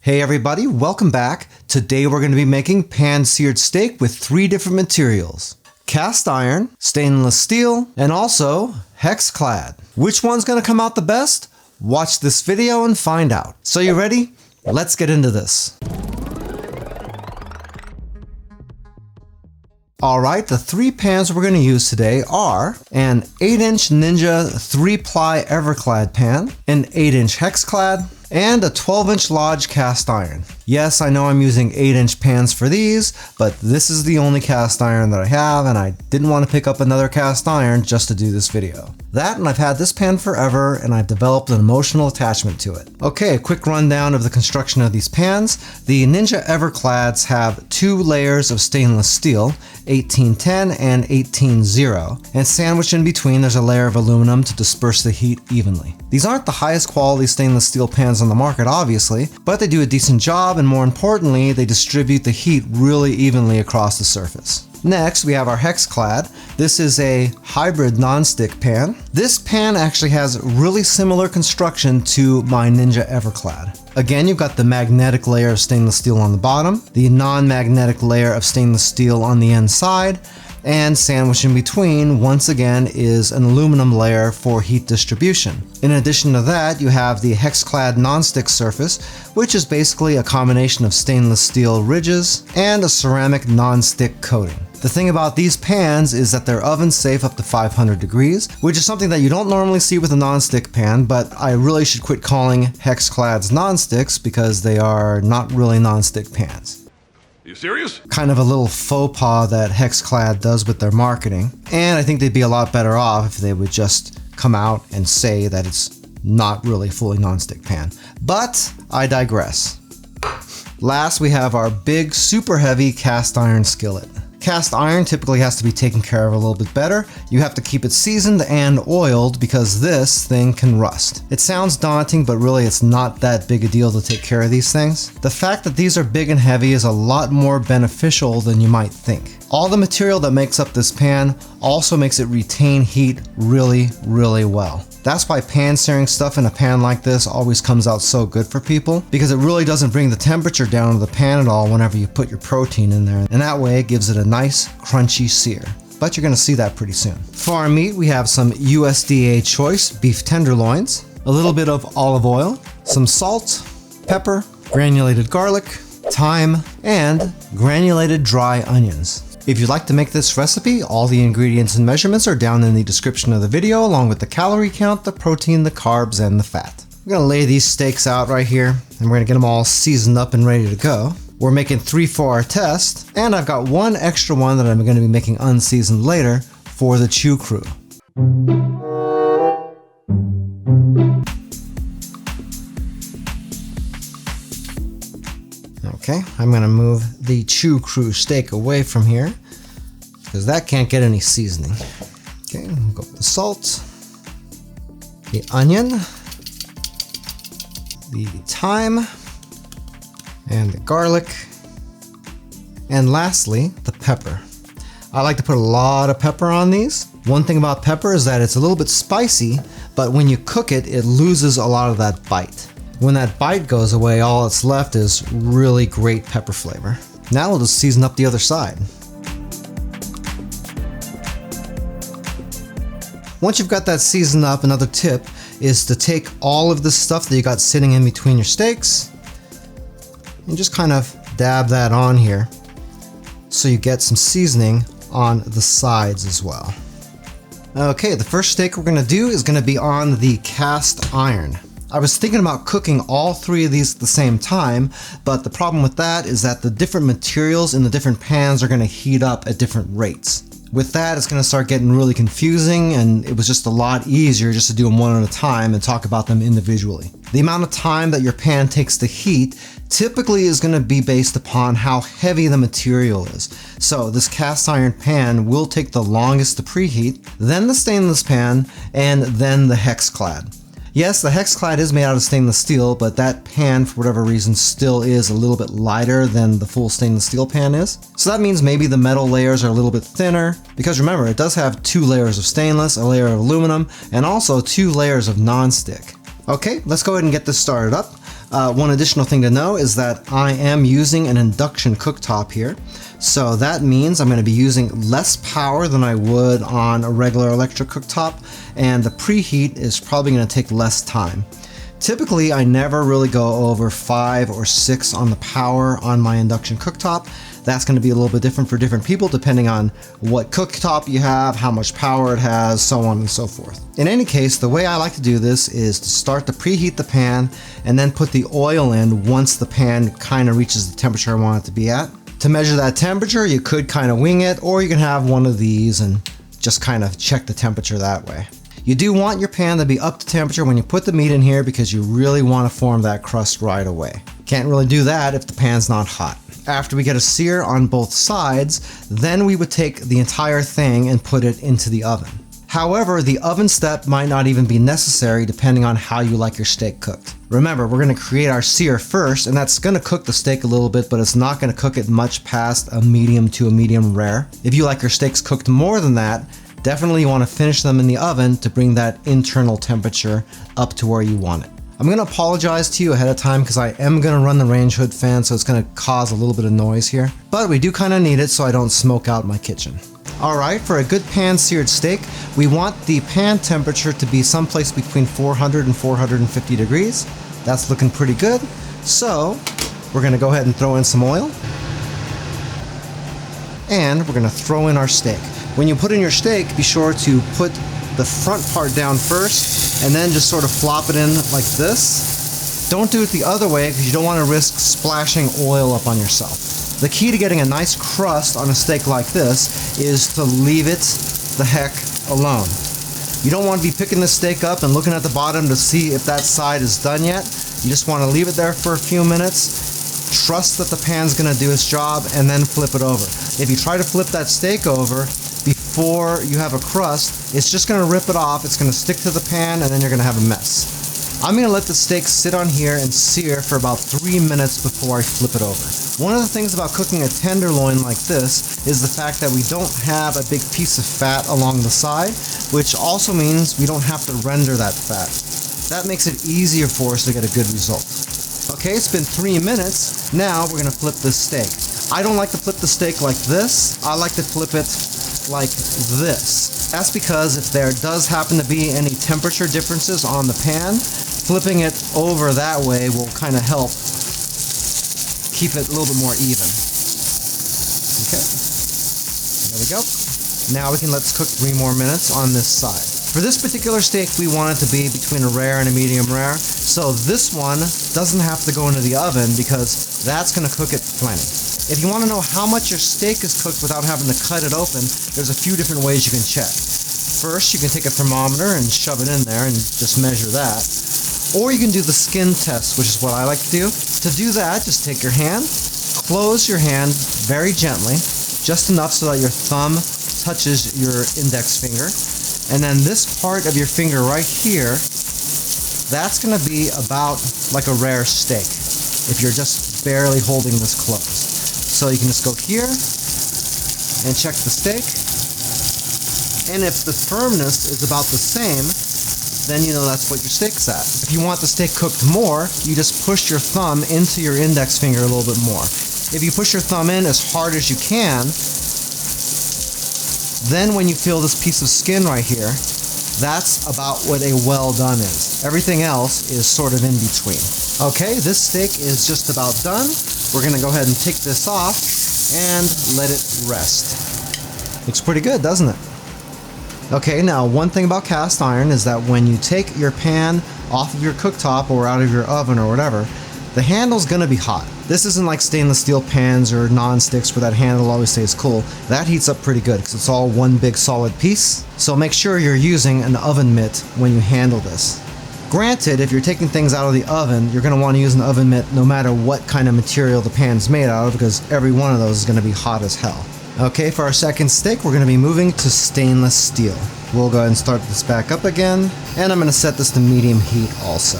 Hey everybody, welcome back. Today we're going to be making pan seared steak with 3 different materials. Cast iron, stainless steel, and also HexClad. Which one's going to come out the best? Watch this video and find out. So you ready? Let's get into this. Alright, the 3 pans we're going to use today are an 8-inch Ninja 3-ply Everclad pan, an 8-inch HexClad, and a 12-inch Lodge cast iron. Yes, I know I'm using 8-inch pans for these, but this is the only cast iron that I have, and I didn't want to pick up another cast iron just to do this video. That, and I've had this pan forever, and I've developed an emotional attachment to it. Okay, a quick rundown of the construction of these pans. The Ninja Everclads have 2 layers of stainless steel, 1810 and 18-0, and sandwiched in between there's a layer of aluminum to disperse the heat evenly. These aren't the highest quality stainless steel pans on the market, obviously, but they do a decent job, and more importantly, they distribute the heat really evenly across the surface. Next, we have our HexClad. This is a hybrid non-stick pan. This pan actually has really similar construction to my Ninja Everclad. Again, you've got the magnetic layer of stainless steel on the bottom, the non-magnetic layer of stainless steel on the inside, and sandwiched in between, once again, is an aluminum layer for heat distribution. In addition to that, you have the HexClad non-stick surface, which is basically a combination of stainless steel ridges and a ceramic non-stick coating. The thing about these pans is that they're oven safe up to 500 degrees, which is something that you don't normally see with a non-stick pan, but I really should quit calling HexClads non-sticks because they are not really non-stick pans. You serious? Kind of a little faux pas that HexClad does with their marketing, and I think they'd be a lot better off if they would just come out and say that it's not really a fully non-stick pan. But I digress. Last, we have our big, super heavy cast iron skillet. Cast iron typically has to be taken care of a little bit better. You have to keep it seasoned and oiled because this thing can rust. It sounds daunting, but really it's not that big a deal to take care of these things. The fact that these are big and heavy is a lot more beneficial than you might think. All the material that makes up this pan also makes it retain heat really, really well. That's why pan searing stuff in a pan like this always comes out so good for people, because it really doesn't bring the temperature down of the pan at all whenever you put your protein in there, and that way it gives it a nice crunchy sear. But you're going to see that pretty soon. For our meat, we have some USDA choice beef tenderloins, a little bit of olive oil, some salt, pepper, granulated garlic, thyme, and granulated dry onions. If you'd like to make this recipe, all the ingredients and measurements are down in the description of the video, along with the calorie count, the protein, the carbs, and the fat. We're gonna lay these steaks out right here, and we're gonna get them all seasoned up and ready to go. We're making 3 for our test, and I've got 1 extra one that I'm gonna be making unseasoned later for the Chew crew. Okay, I'm gonna move the Chew crew steak away from here because that can't get any seasoning. Okay, we'll go with the salt, the onion, the thyme, and the garlic, and lastly, the pepper. I like to put a lot of pepper on these. One thing about pepper is that it's a little bit spicy, but when you cook it, it loses a lot of that bite. When that bite goes away, all that's left is really great pepper flavor. Now we'll just season up the other side. Once you've got that seasoned up, another tip is to take all of the stuff that you got sitting in between your steaks and just kind of dab that on here so you get some seasoning on the sides as well. Okay, the first steak we're gonna do is gonna be on the cast iron. I was thinking about cooking all 3 of these at the same time, but the problem with that is that the different materials in the different pans are going to heat up at different rates. With that, it's going to start getting really confusing, and it was just a lot easier just to do them one at a time and talk about them individually. The amount of time that your pan takes to heat typically is going to be based upon how heavy the material is. So this cast iron pan will take the longest to preheat, then the stainless pan, and then the HexClad. Yes, the HexClad is made out of stainless steel, but that pan, for whatever reason, still is a little bit lighter than the full stainless steel pan is. So that means maybe the metal layers are a little bit thinner, because remember, it does have 2 layers of stainless, a layer of aluminum, and also 2 layers of non-stick. Okay, let's go ahead and get this started up. One additional thing to know is that I am using an induction cooktop here. So that means I'm going to be using less power than I would on a regular electric cooktop, and the preheat is probably going to take less time. Typically, I never really go over 5 or 6 on the power on my induction cooktop. That's going to be a little bit different for different people depending on what cooktop you have, how much power it has, so on and so forth. In any case, the way I like to do this is to start to preheat the pan and then put the oil in once the pan kind of reaches the temperature I want it to be at. To measure that temperature, you could kind of wing it, or you can have one of these and just kind of check the temperature that way. You do want your pan to be up to temperature when you put the meat in here because you really want to form that crust right away. Can't really do that if the pan's not hot. After we get a sear on both sides, then we would take the entire thing and put it into the oven. However, the oven step might not even be necessary depending on how you like your steak cooked. Remember, we're going to create our sear first, and that's going to cook the steak a little bit, but it's not going to cook it much past a medium to a medium rare. If you like your steaks cooked more than that, definitely you want to finish them in the oven to bring that internal temperature up to where you want it. I'm going to apologize to you ahead of time because I am going to run the range hood fan, so it's going to cause a little bit of noise here. But we do kind of need it so I don't smoke out my kitchen. Alright, for a good pan seared steak, we want the pan temperature to be someplace between 400 and 450 degrees. That's looking pretty good. So, we're going to go ahead and throw in some oil. And we're going to throw in our steak. When you put in your steak, be sure to put the front part down first and then just sort of flop it in like this. Don't do it the other way because you don't want to risk splashing oil up on yourself. The key to getting a nice crust on a steak like this is to leave it the heck alone. You don't want to be picking the steak up and looking at the bottom to see if that side is done yet. You just want to leave it there for a few minutes, trust that the pan's going to do its job, and then flip it over. If you try to flip that steak over before you have a crust, it's just going to rip it off, it's going to stick to the pan, and then you're going to have a mess. I'm going to let the steak sit on here and sear for about 3 minutes before I flip it over. One of the things about cooking a tenderloin like this is the fact that we don't have a big piece of fat along the side, which also means we don't have to render that fat. That makes it easier for us to get a good result. Okay, it's been 3 minutes. Now we're going to flip this steak. I don't like to flip the steak like this. I like to flip it like this. That's because if there does happen to be any temperature differences on the pan, flipping it over that way will kind of help keep it a little bit more even. Okay, there we go. Now we can let's cook 3 more minutes on this side. For this particular steak, we want it to be between a rare and a medium rare, so this one doesn't have to go into the oven because that's going to cook it plenty. If you want to know how much your steak is cooked without having to cut it open, there's a few different ways you can check. First, you can take a thermometer and shove it in there and just measure that. Or you can do the skin test, which is what I like to do. To do that, just take your hand, close your hand very gently, just enough so that your thumb touches your index finger. And then this part of your finger right here, that's going to be about like a rare steak if you're just barely holding this closed. So you can just go here and check the steak. And if the firmness is about the same, then you know that's what your steak's at. If you want the steak cooked more, you just push your thumb into your index finger a little bit more. If you push your thumb in as hard as you can, then when you feel this piece of skin right here, that's about what a well done is. Everything else is sort of in between. Okay, this steak is just about done. We're going to go ahead and take this off and let it rest. Looks pretty good, doesn't it? Okay, now one thing about cast iron is that when you take your pan off of your cooktop or out of your oven or whatever, the handle's gonna be hot. This isn't like stainless steel pans or non-sticks where that handle always stays cool. That heats up pretty good because it's all one big solid piece. So make sure you're using an oven mitt when you handle this. Granted, if you're taking things out of the oven, you're going to want to use an oven mitt no matter what kind of material the pan's made out of because every one of those is going to be hot as hell. Okay, for our second steak, we're going to be moving to stainless steel. We'll go ahead and start this back up again, and I'm going to set this to medium heat also.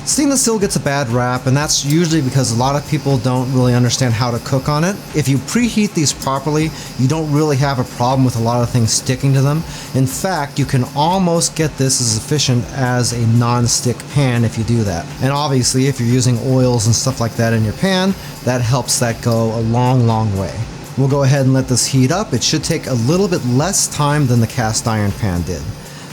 Stainless steel gets a bad rap, and that's usually because a lot of people don't really understand how to cook on it. If you preheat these properly, you don't really have a problem with a lot of things sticking to them. In fact, you can almost get this as efficient as a non-stick pan if you do that. And obviously, if you're using oils and stuff like that in your pan, that helps that go a long, long way. We'll go ahead and let this heat up. It should take a little bit less time than the cast iron pan did.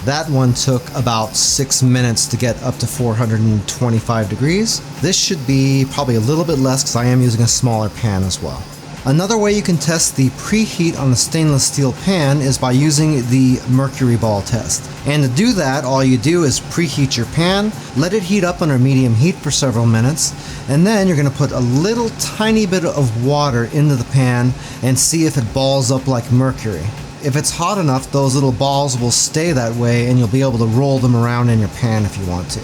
That one took about 6 minutes to get up to 425 degrees. This should be probably a little bit less because I am using a smaller pan as well. Another way you can test the preheat on the stainless steel pan is by using the mercury ball test. And to do that, all you do is preheat your pan, let it heat up under medium heat for several minutes, and then you're going to put a little tiny bit of water into the pan and see if it balls up like mercury. If it's hot enough, those little balls will stay that way and you'll be able to roll them around in your pan if you want to.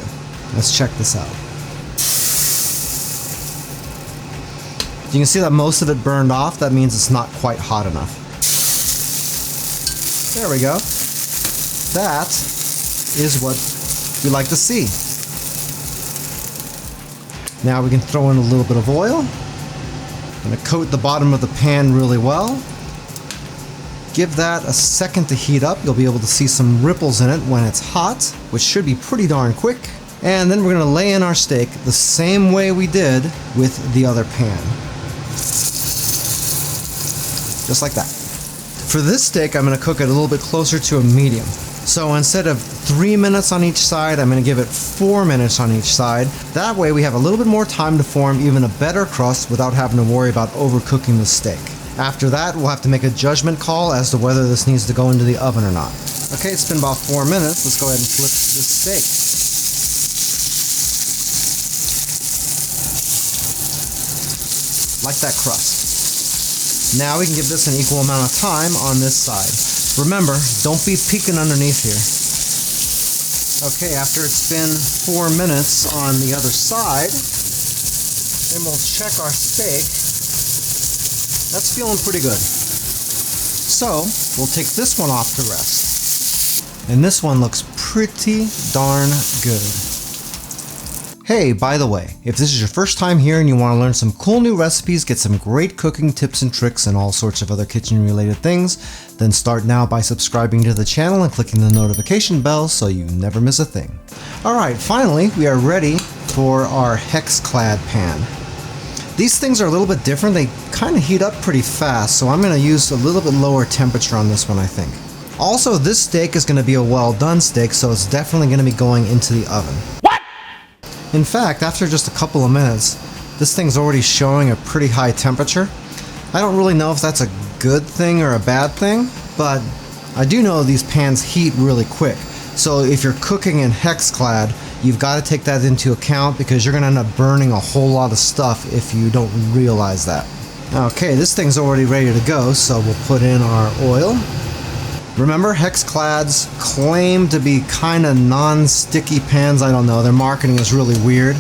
Let's check this out. You can see that most of it burned off. That means it's not quite hot enough. There we go. That is what we like to see. Now we can throw in a little bit of oil. I'm going to coat the bottom of the pan really well. Give that a second to heat up. You'll be able to see some ripples in it when it's hot, which should be pretty darn quick. And then we're going to lay in our steak the same way we did with the other pan. Just like that. For this steak, I'm going to cook it a little bit closer to a medium. So instead of 3 minutes on each side, I'm going to give it 4 minutes on each side. That way we have a little bit more time to form even a better crust without having to worry about overcooking the steak. After that, we'll have to make a judgment call as to whether this needs to go into the oven or not. Okay, it's been about 4 minutes. Let's go ahead and flip this steak. Like that crust. Now we can give this an equal amount of time on this side. Remember, don't be peeking underneath here. Okay, after it's been 4 minutes on the other side, then we'll check our steak. That's feeling pretty good. So, we'll take this one off to rest. And this one looks pretty darn good. Hey, by the way, if this is your first time here and you want to learn some cool new recipes, get some great cooking tips and tricks and all sorts of other kitchen related things, then start now by subscribing to the channel and clicking the notification bell so you never miss a thing. Alright, finally, we are ready for our HexClad pan. These things are a little bit different. They kind of heat up pretty fast, so I'm going to use a little bit lower temperature on this one, I think. Also, this steak is going to be a well done steak, so it's definitely going to be going into the oven. What? In fact, after just a couple of minutes, this thing's already showing a pretty high temperature. I don't really know if that's a good thing or a bad thing, but I do know these pans heat really quick. So if you're cooking in HexClad, you've got to take that into account because you're going to end up burning a whole lot of stuff if you don't realize that. Okay, this thing's already ready to go, so we'll put in our oil. Remember, HexClads claim to be kind of non-sticky pans. I don't know, their marketing is really weird,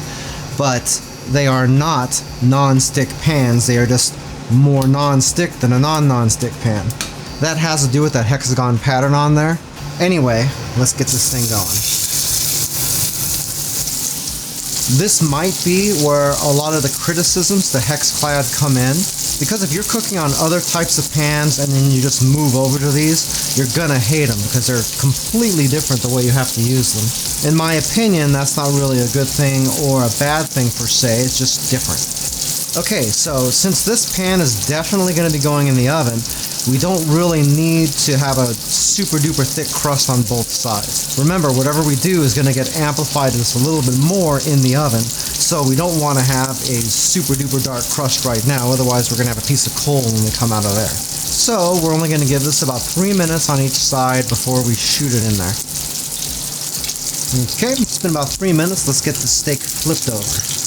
but they are not non-stick pans. They are just more non-stick than a non-stick pan. That has to do with that hexagon pattern on there. Anyway, let's get this thing going. This might be where a lot of the criticisms to HexClad come in, because if you're cooking on other types of pans and then you just move over to these, you're gonna hate them because they're completely different the way you have to use them. In my opinion, that's not really a good thing or a bad thing per se, it's just different. Okay, so since this pan is definitely going to be going in the oven, we don't really need to have a super duper thick crust on both sides. Remember, whatever we do is going to get amplified just a little bit more in the oven, so we don't want to have a super duper dark crust right now, otherwise we're going to have a piece of coal when we come out of there. So we're only going to give this about 3 minutes on each side before we shoot it in there. Okay, it's been about 3 minutes. Let's get the steak flipped over.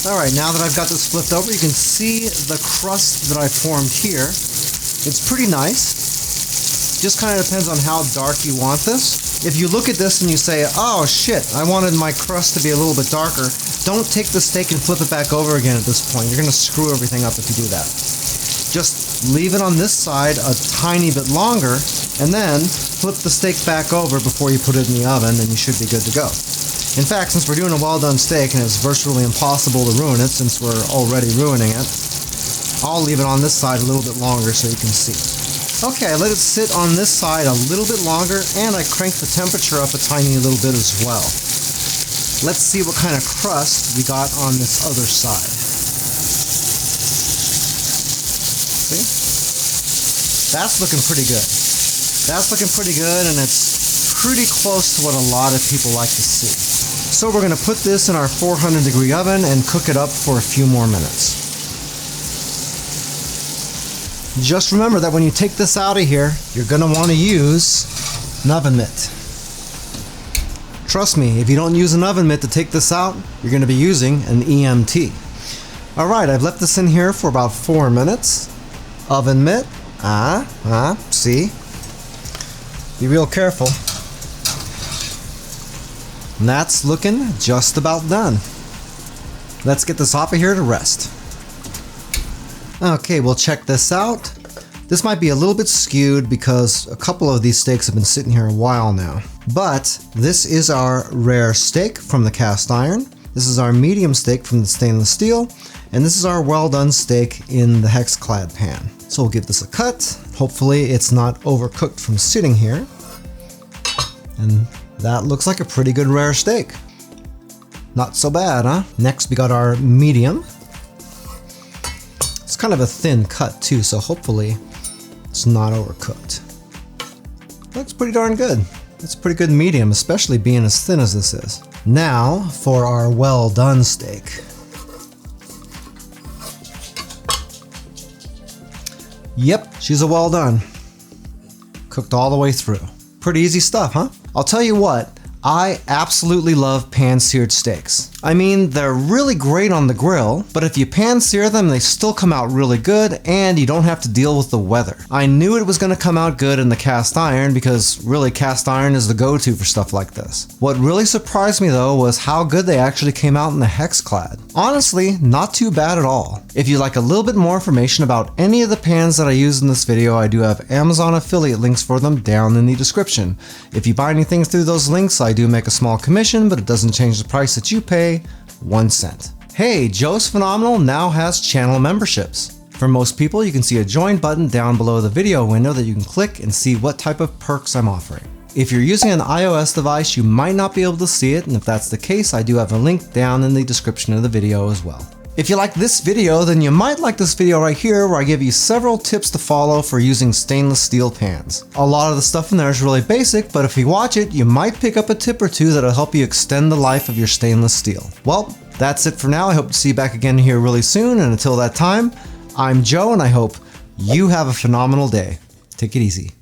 Alright, now that I've got this flipped over, you can see the crust that I formed here. It's pretty nice. Just kind of depends on how dark you want this. If you look at this and you say, oh shit, I wanted my crust to be a little bit darker, don't take the steak and flip it back over again at this point. You're going to screw everything up if you do that. Just leave it on this side a tiny bit longer, and then flip the steak back over before you put it in the oven, and you should be good to go. In fact, since we're doing a well-done steak and it's virtually impossible to ruin it since we're already ruining it, I'll leave it on this side a little bit longer so you can see. Okay, I let it sit on this side a little bit longer, and I cranked the temperature up a tiny little bit as well. Let's see what kind of crust we got on this other side. See? That's looking pretty good. That's looking pretty good, and it's pretty close to what a lot of people like to see. So we're going to put this in our 400-degree oven and cook it up for a few more minutes. Just remember that when you take this out of here, you're going to want to use an oven mitt. Trust me, if you don't use an oven mitt to take this out, you're going to be using an EMT. Alright, I've left this in here for about 4 minutes. Oven mitt. See? Be real careful. And that's looking just about done. Let's get this off of here to rest. Okay, we'll check this out. This might be a little bit skewed because a couple of these steaks have been sitting here a while now. But this is our rare steak from the cast iron. This is our medium steak from the stainless steel. And this is our well done steak in the HexClad pan. So we'll give this a cut. Hopefully it's not overcooked from sitting here. And that looks like a pretty good rare steak. Not so bad, huh? Next we got our medium. It's kind of a thin cut too, so hopefully it's not overcooked. Looks pretty darn good. It's a pretty good medium, especially being as thin as this is. Now for our well done steak. Yep, she's a well done. Cooked all the way through. Pretty easy stuff, huh? I'll tell you what, I absolutely love pan seared steaks. I mean, they're really great on the grill, but if you pan sear them, they still come out really good and you don't have to deal with the weather. I knew it was gonna come out good in the cast iron because really cast iron is the go-to for stuff like this. What really surprised me though was how good they actually came out in the HexClad. Honestly, not too bad at all. If you'd like a little bit more information about any of the pans that I used in this video, I do have Amazon affiliate links for them down in the description. If you buy anything through those links, I do make a small commission, but it doesn't change the price that you pay 1 cent. Hey, Joe's Phenomenal now has channel memberships. For most people, you can see a join button down below the video window that you can click and see what type of perks I'm offering. If you're using an iOS device, you might not be able to see it, and if that's the case, I do have a link down in the description of the video as well. If you like this video, then you might like this video right here where I give you several tips to follow for using stainless steel pans. A lot of the stuff in there is really basic, but if you watch it, you might pick up a tip or two that'll help you extend the life of your stainless steel. Well, that's it for now. I hope to see you back again here really soon, and until that time, I'm Joe, and I hope you have a phenomenal day. Take it easy.